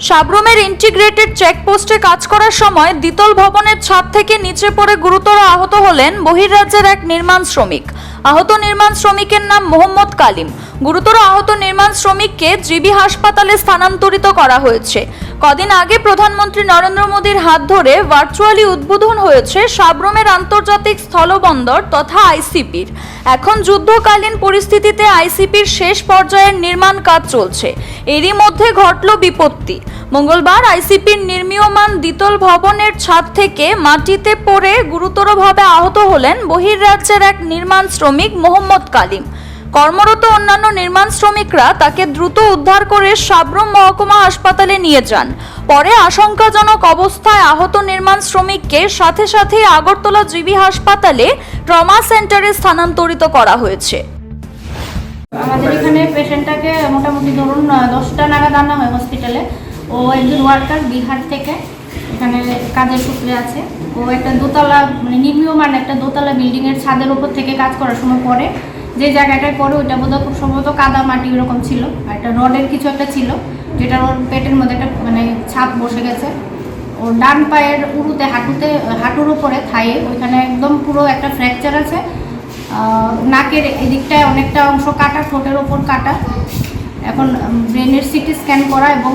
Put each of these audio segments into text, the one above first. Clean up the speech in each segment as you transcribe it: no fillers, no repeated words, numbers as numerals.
সাবরুমের integrated চেকপোস্টে কাজ করার সময় দ্বিতল ভবনের ছাদ থেকে নিচে পড়ে গুরুতর আহত হলেন বহির্রাজ্যের এক নির্মাণ শ্রমিক। আহত নির্মাণ শ্রমিকের নাম মোহাম্মদ কালিম। গুরুতর আহত নির্মাণ শ্রমিককে জিবি হাসপাতালে স্থানান্তরিত করা হয়েছে। কদিন আগে প্রধানমন্ত্রী নরেন্দ্র মোদীর হাত ধরে ভার্চুয়ালি উদ্বোধন হয়েছে সাবরুমের আন্তর্জাতিক স্থলবন্দর তথা আইসিপির। এখন যুদ্ধকালীন পরিস্থিতিতে আইসিপির শেষ পর্যায়ের নির্মাণ কাজ চলছে। এরই মধ্যে ঘটল বিপত্তি। মঙ্গলবার আইসিপির নির্মীয়মান দ্বিতল ভবনের ছাদ থেকে মাটিতে পড়ে গুরুতরভাবে আহত হলেন বহির্রাজ্যের এক নির্মাণ শ্রমিক মোহাম্মদ কালিম। কর্মরত অন্যান্য নির্মাণ শ্রমিকরা তাকে দ্রুত উদ্ধার করে সাবরুম মহকুমা হাসপাতালে নিয়ে যান। পরে আশঙ্কাজনক অবস্থায় আহত নির্মাণ শ্রমিককে সাথে সাথে আগরতলা জিবি হাসপাতালে ট্রমা সেন্টারে স্থানান্তরিত করা হয়েছে। আমাদের এখানে পেশেন্টটাকে মোটামুটি ধরুন 10টা নাগাদ আনা হয় হসপিটালে। ও একজন ওয়ার্কার বিহার থেকে এখানে কাজের সূত্রে আছে। ও একটা দোতলা নির্মীয়মান একটা দোতলা বিল্ডিংয়ের ছাদের উপর থেকে কাজ করার সময় পরে যে জায়গাটায় পরে ওইটা বোধহয় খুব সম্ভবত কাদা মাটি ওরকম ছিল, আর একটা রডের কিছু একটা ছিল যেটা ওর পেটের মধ্যে একটা ছাপ বসে গেছে। ওর ডান পায়ের উরুতে হাঁটুর উপরে থায়ে ওইখানে একদম পুরো একটা ফ্র্যাকচার আছে। নাকের এদিকটায় অনেকটা অংশ কাটা, ঠোঁটের ওপর কাটা। এখন ব্রেনের সিটি স্ক্যান করা এবং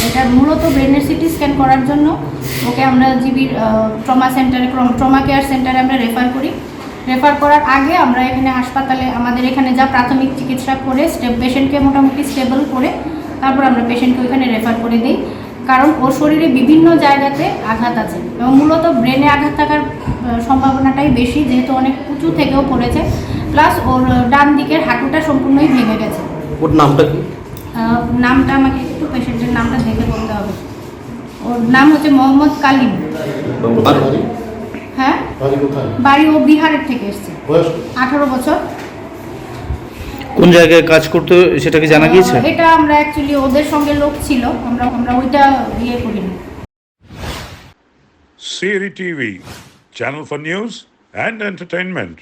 এটা মূলত ব্রেনের সিটি স্ক্যান করার জন্য ওকে আমরা জিবির ট্রমা সেন্টারে ট্রমা কেয়ার সেন্টারে আমরা রেফার করার আগে আমরা এখানে হাসপাতালে আমাদের এখানে যা প্রাথমিক চিকিৎসা করে পেশেন্টকে মোটামুটি স্টেবল করে তারপর আমরা পেশেন্টকে ওইখানে রেফার করে দিই। কারণ ওর শরীরে বিভিন্ন জায়গাতে আঘাত আছে এবং মূলত ব্রেনে আঘাত থাকার সম্ভাবনাটাই বেশি, যেহেতু অনেক উঁচু থেকেও পড়েছে। প্লাস ওর ডান দিকের হাঁটুটা সম্পূর্ণই ভেঙে গেছে। ওর নামটা কি? নামটা আমাকে একটু পেশেন্টের নামটা দেখে বলতে হবে। ওর নাম হচ্ছে মোহাম্মদ কালিম। হ্যাঁ, বাড়ি ও বিহারের থেকে এসছে। 18 বছর। কোন জায়গায় কাজ করতে সেটা কি জানা গিয়েছে? এটা আমরা অ্যাকচুয়ালি ওদের সঙ্গে লোক ছিল, আমরা ওইটা করিনি। Siri TV, channel for news and entertainment.